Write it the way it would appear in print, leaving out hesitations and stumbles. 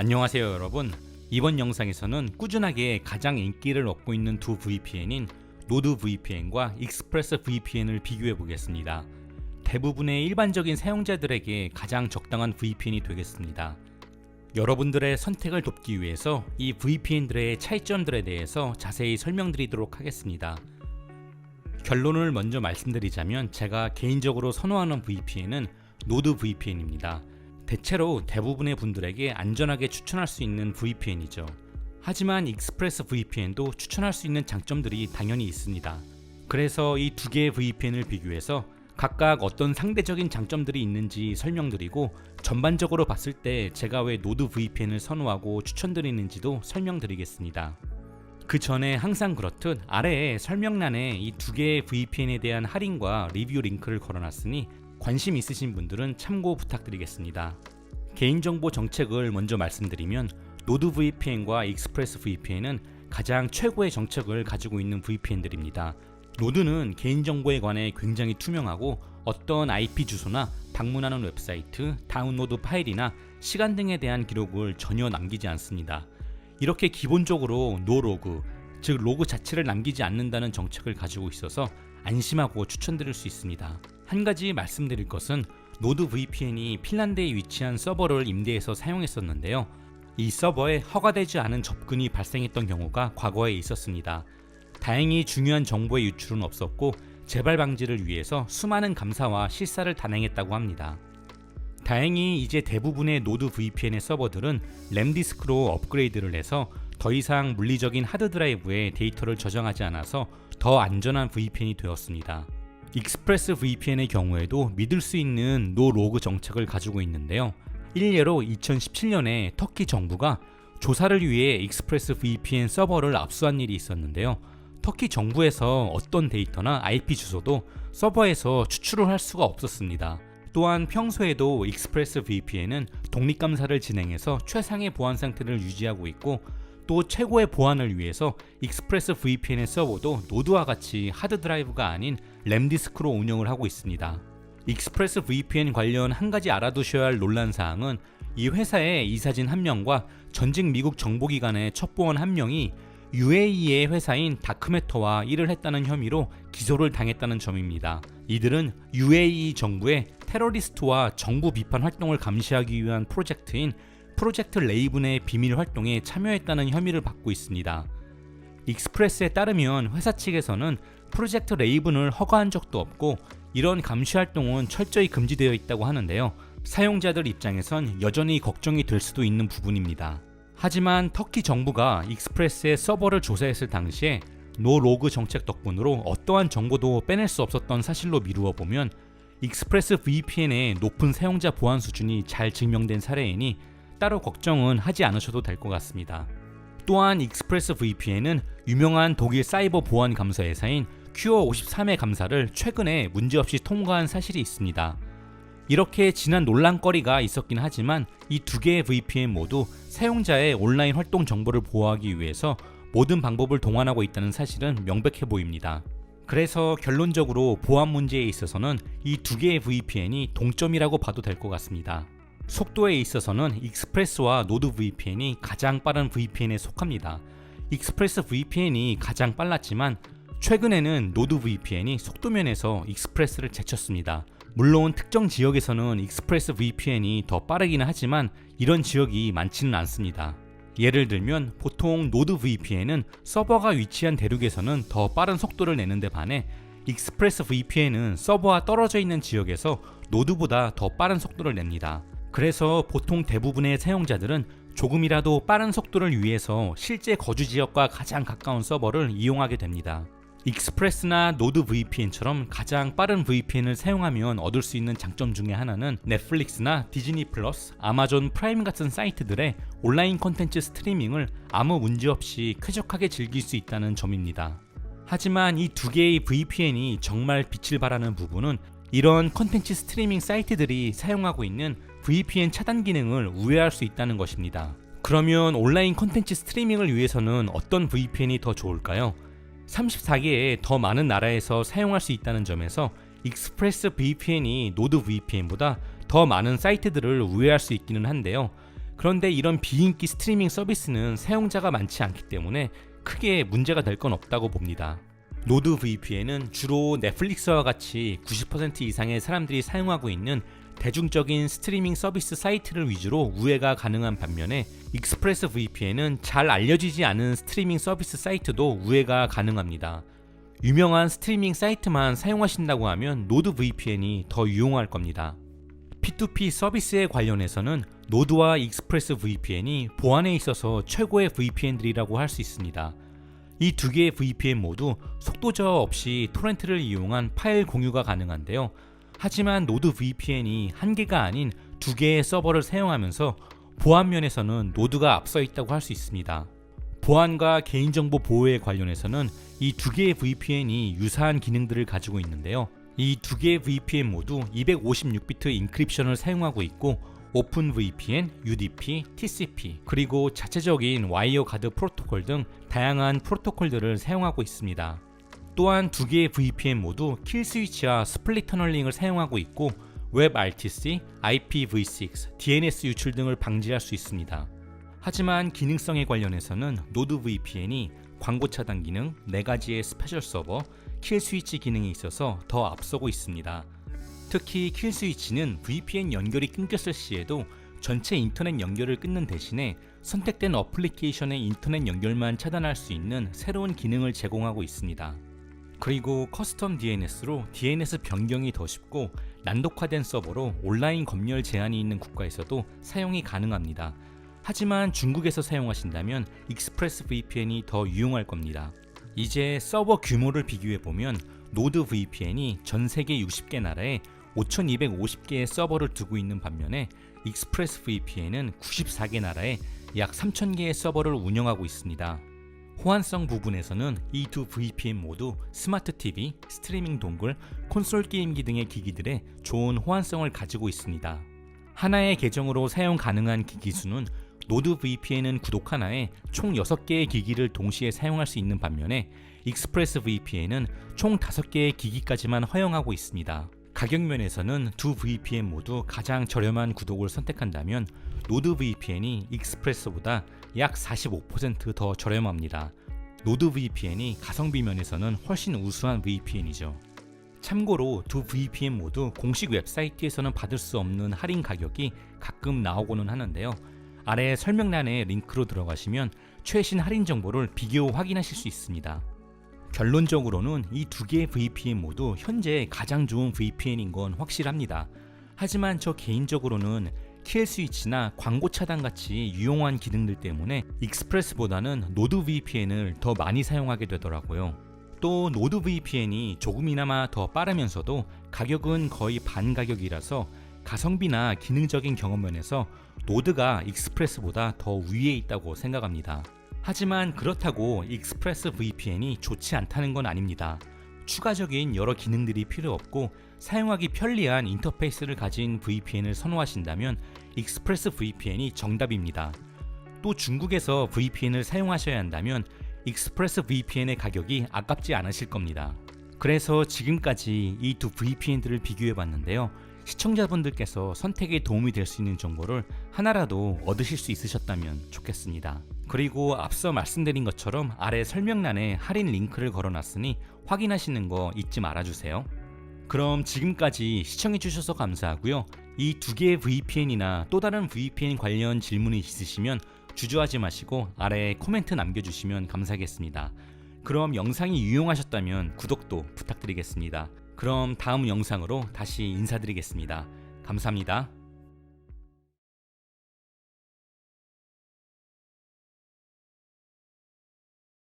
안녕하세요 여러분. 이번 영상에서는 꾸준하게 가장 인기를 얻고 있는 두 VPN인 노드VPN과 익스프레스VPN을 비교해 보겠습니다. 대부분의 일반적인 사용자들에게 가장 적당한 VPN이 되겠습니다. 여러분들의 선택을 돕기 위해서 이 VPN들의 차이점들에 대해서 자세히 설명드리도록 하겠습니다. 결론을 먼저 말씀드리자면 제가 개인적으로 선호하는 VPN은 노드VPN입니다. 대체로 대부분의 분들에게 안전하게 추천할 수 있는 VPN이죠. 하지만 익스프레스VPN도 추천할 수 있는 장점들이 당연히 있습니다. 그래서 이 두 개의 VPN을 비교해서 각각 어떤 상대적인 장점들이 있는지 설명드리고 전반적으로 봤을 때 제가 왜 노드VPN을 선호하고 추천드리는지도 설명드리겠습니다. 그 전에 항상 그렇듯 아래에 설명란에 이 두 개의 VPN에 대한 할인과 리뷰 링크를 걸어놨으니 관심 있으신 분들은 참고 부탁드리겠습니다. 개인정보 정책을 먼저 말씀드리면 노드VPN과 익스프레스VPN은 가장 최고의 정책을 가지고 있는 VPN들입니다. 노드는 개인정보에 관해 굉장히 투명하고 어떤 IP 주소나 방문하는 웹사이트, 다운로드 파일이나 시간 등에 대한 기록을 전혀 남기지 않습니다. 이렇게 기본적으로 노로그, 즉 로그 자체를 남기지 않는다는 정책을 가지고 있어서 안심하고 추천드릴 수 있습니다. 한 가지 말씀드릴 것은 노드VPN이 핀란드에 위치한 서버를 임대해서 사용했었는데요. 이 서버에 허가되지 않은 접근이 발생했던 경우가 과거에 있었습니다. 다행히 중요한 정보의 유출은 없었고 재발 방지를 위해서 수많은 감사와 실사를 단행했다고 합니다. 다행히 이제 대부분의 노드VPN의 서버들은 램디스크로 업그레이드를 해서 더 이상 물리적인 하드드라이브에 데이터를 저장하지 않아서 더 안전한 VPN이 되었습니다. 익스프레스VPN의 경우에도 믿을 수 있는 노로그 정책을 가지고 있는데요. 일례로 2017년에 터키 정부가 조사를 위해 익스프레스VPN 서버를 압수한 일이 있었는데요. 터키 정부에서 어떤 데이터나 IP 주소도 서버에서 추출을 할 수가 없었습니다. 또한 평소에도 익스프레스VPN은 독립감사를 진행해서 최상의 보안 상태를 유지하고 있고 또 최고의 보안을 위해서 익스프레스VPN의 서버도 노드와 같이 하드드라이브가 아닌 램디스크로 운영을 하고 있습니다. 익스프레스VPN 관련 한 가지 알아두셔야 할 논란사항은 이 회사의 이사진 한 명과 전직 미국 정보기관의 첩보원 한 명이 UAE의 회사인 다크매터와 일을 했다는 혐의로 기소를 당했다는 점입니다. 이들은 UAE 정부의 테러리스트와 정부 비판 활동을 감시하기 위한 프로젝트인 프로젝트 레이븐의 비밀 활동에 참여했다는 혐의를 받고 있습니다. 익스프레스에 따르면 회사 측에서는 프로젝트 레이븐을 허가한 적도 없고 이런 감시 활동은 철저히 금지되어 있다고 하는데요. 사용자들 입장에선 여전히 걱정이 될 수도 있는 부분입니다. 하지만 터키 정부가 익스프레스의 서버를 조사했을 당시에 노로그 정책 덕분으로 어떠한 정보도 빼낼 수 없었던 사실로 미루어 보면 익스프레스VPN의 높은 사용자 보안 수준이 잘 증명된 사례이니 따로 걱정은 하지 않으셔도 될 것 같습니다. 또한 익스프레스VPN은 유명한 독일 사이버 보안 감사 회사인 큐어53의 감사를 최근에 문제없이 통과한 사실이 있습니다. 이렇게 지난 논란거리가 있었긴 하지만 이 두 개의 VPN 모두 사용자의 온라인 활동 정보를 보호하기 위해서 모든 방법을 동원하고 있다는 사실은 명백해 보입니다. 그래서 결론적으로 보안 문제에 있어서는 이 두 개의 VPN이 동점이라고 봐도 될 것 같습니다. 속도에 있어서는 익스프레스와 노드VPN이 가장 빠른 VPN에 속합니다. 익스프레스VPN이 가장 빨랐지만 최근에는 노드VPN이 속도면에서 익스프레스를 제쳤습니다. 물론 특정 지역에서는 익스프레스VPN이 더 빠르기는 하지만 이런 지역이 많지는 않습니다. 예를 들면 보통 노드VPN은 서버가 위치한 대륙에서는 더 빠른 속도를 내는데 반해 익스프레스VPN은 서버와 떨어져 있는 지역에서 노드보다 더 빠른 속도를 냅니다. 그래서 보통 대부분의 사용자들은 조금이라도 빠른 속도를 위해서 실제 거주 지역과 가장 가까운 서버를 이용하게 됩니다. 익스프레스나 노드VPN처럼 가장 빠른 VPN을 사용하면 얻을 수 있는 장점 중에 하나는 넷플릭스나 디즈니 플러스, 아마존 프라임 같은 사이트들의 온라인 콘텐츠 스트리밍을 아무 문제 없이 쾌적하게 즐길 수 있다는 점입니다. 하지만 이 두 개의 VPN이 정말 빛을 발하는 부분은 이런 콘텐츠 스트리밍 사이트들이 사용하고 있는 VPN 차단 기능을 우회할 수 있다는 것입니다. 그러면 온라인 콘텐츠 스트리밍을 위해서는 어떤 VPN이 더 좋을까요? 34개의 더 많은 나라에서 사용할 수 있다는 점에서 익스프레스VPN이 노드VPN보다 더 많은 사이트들을 우회할 수 있기는 한데요. 그런데 이런 비인기 스트리밍 서비스는 사용자가 많지 않기 때문에 크게 문제가 될 건 없다고 봅니다. 노드 VPN은 주로 넷플릭스와 같이 90% 이상의 사람들이 사용하고 있는 대중적인 스트리밍 서비스 사이트를 위주로 우회가 가능한 반면에 익스프레스 VPN은 잘 알려지지 않은 스트리밍 서비스 사이트도 우회가 가능합니다. 유명한 스트리밍 사이트만 사용하신다고 하면 노드 VPN이 더 유용할 겁니다. P2P 서비스에 관련해서는 노드와 익스프레스 VPN이 보안에 있어서 최고의 VPN들이라고 할 수 있습니다. 이 두 개의 VPN 모두 속도 저하 없이 토렌트를 이용한 파일 공유가 가능한데요. 하지만 노드 VPN이 한 개가 아닌 두 개의 서버를 사용하면서 보안 면에서는 노드가 앞서 있다고 할 수 있습니다. 보안과 개인정보 보호에 관련해서는 이 두 개의 VPN이 유사한 기능들을 가지고 있는데요. 이 두 개의 VPN 모두 256비트 인크립션을 사용하고 있고 오픈VPN, UDP, TCP, 그리고 자체적인 와이어 가드 프로토콜 등 다양한 프로토콜들을 사용하고 있습니다. 또한 두 개의 VPN 모두 킬 스위치와 스플릿 터널링을 사용하고 있고 WebRTC, IPv6, DNS 유출 등을 방지할 수 있습니다. 하지만 기능성에 관련해서는 노드 VPN이 광고 차단 기능, 4가지의 스페셜 서버, 킬 스위치 기능에 있어서 더 앞서고 있습니다. 특히 킬 스위치는 VPN 연결이 끊겼을 시에도 전체 인터넷 연결을 끊는 대신에 선택된 어플리케이션의 인터넷 연결만 차단할 수 있는 새로운 기능을 제공하고 있습니다. 그리고 커스텀 DNS로 DNS 변경이 더 쉽고 난독화된 서버로 온라인 검열 제한이 있는 국가에서도 사용이 가능합니다. 하지만 중국에서 사용하신다면 익스프레스 VPN이 더 유용할 겁니다. 이제 서버 규모를 비교해보면 노드 VPN이 전 세계 60개 나라에 5250개의 서버를 두고 있는 반면에 익스프레스 VPN은 94개 나라에 약 3000개의 서버를 운영하고 있습니다. 호환성 부분에서는 이 두 VPN 모두 스마트 TV, 스트리밍 동글, 콘솔 게임기 등의 기기들에 좋은 호환성을 가지고 있습니다. 하나의 계정으로 사용 가능한 기기 수는 노드 VPN은 구독 하나에 총 6개의 기기를 동시에 사용할 수 있는 반면에 익스프레스 VPN은 총 5개의 기기까지만 허용하고 있습니다. 가격 면에서는 두 VPN 모두 가장 저렴한 구독을 선택한다면 노드 VPN이 익스프레스보다 약 45% 더 저렴합니다. 노드 VPN이 가성비 면에서는 훨씬 우수한 VPN이죠. 참고로 두 VPN 모두 공식 웹사이트에서는 받을 수 없는 할인 가격이 가끔 나오고는 하는데요. 아래 설명란에 링크로 들어가시면 최신 할인 정보를 비교 확인하실 수 있습니다. 결론적으로는 이 두 개의 VPN 모두 현재 가장 좋은 VPN인 건 확실합니다. 하지만 저 개인적으로는 킬 스위치나 광고 차단 같이 유용한 기능들 때문에 익스프레스보다는 노드 VPN을 더 많이 사용하게 되더라고요. 또 노드 VPN이 조금이나마 더 빠르면서도 가격은 거의 반 가격이라서 가성비나 기능적인 경험 면에서 노드가 익스프레스보다 더 위에 있다고 생각합니다. 하지만 그렇다고 익스프레스 VPN이 좋지 않다는 건 아닙니다. 추가적인 여러 기능들이 필요 없고 사용하기 편리한 인터페이스를 가진 VPN을 선호하신다면 익스프레스 VPN이 정답입니다. 또 중국에서 VPN을 사용하셔야 한다면 익스프레스 VPN의 가격이 아깝지 않으실 겁니다. 그래서 지금까지 이 두 VPN들을 비교해 봤는데요. 시청자분들께서 선택에 도움이 될 수 있는 정보를 하나라도 얻으실 수 있으셨다면 좋겠습니다. 그리고 앞서 말씀드린 것처럼 아래 설명란에 할인 링크를 걸어놨으니 확인하시는 거 잊지 말아주세요. 그럼 지금까지 시청해주셔서 감사하고요. 이 두 개의 VPN이나 또 다른 VPN 관련 질문이 있으시면 주저하지 마시고 아래에 코멘트 남겨주시면 감사하겠습니다. 그럼 영상이 유용하셨다면 구독도 부탁드리겠습니다. 그럼 다음 영상으로 다시 인사드리겠습니다. 감사합니다.